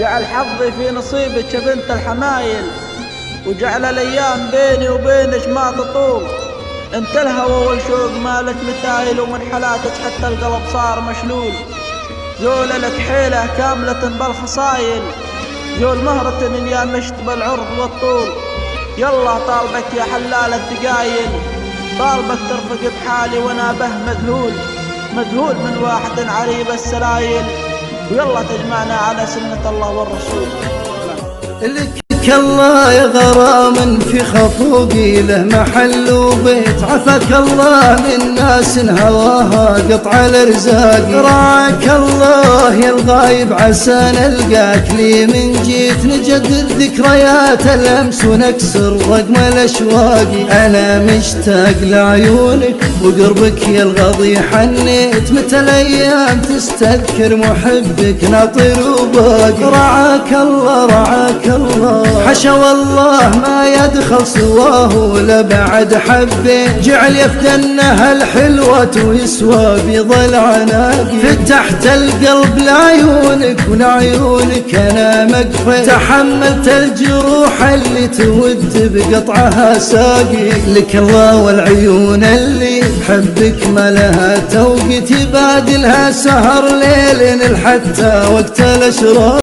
جعل حظي في نصيبك يا بنت الحمايل، وجعل الايام بيني وبينك ما تطول. انت الهوى والشوق مالك مثايل، ومن حالاتك حتى القلب صار مشلول. زول لك حيلة كاملة بالخصايل، زول مهرة يا مشت بالعرض والطول. يلا طالبك يا حلال الثقايل، طالبك ترفق بحالي وانا به مذهول، مذهول من واحد عريب السلايل. ويلا تجمعنا على سنة الله والرسول. لك الله يا غرام في خفوقي له محل وبيت، عفاك الله من ناس هواها قطع الارزاق. رعاك الله يا الغايب عسى نلقاك، لي من جيت نجدد ذكريات الامس ونكسر رقم الاشواق. انا مشتاق لعيونك وقربك يا الغضي حنيت، متى الايام تستذكر محبك ناطر وباقي. رعاك الله رعاك الله، حشا والله ما يدخل سواه ولا بعد حبه. جعل يفتنها الحلوة ويسوى بيض العناقي. فتحت القلب لعيونك ولعيونك انا مقفل، تحملت الجروح اللي تود بقطعها ساقي. لك الله والعيون اللي حبك ما لها توقيت، يبادلها سهر ليل حتى وقت الاشراق.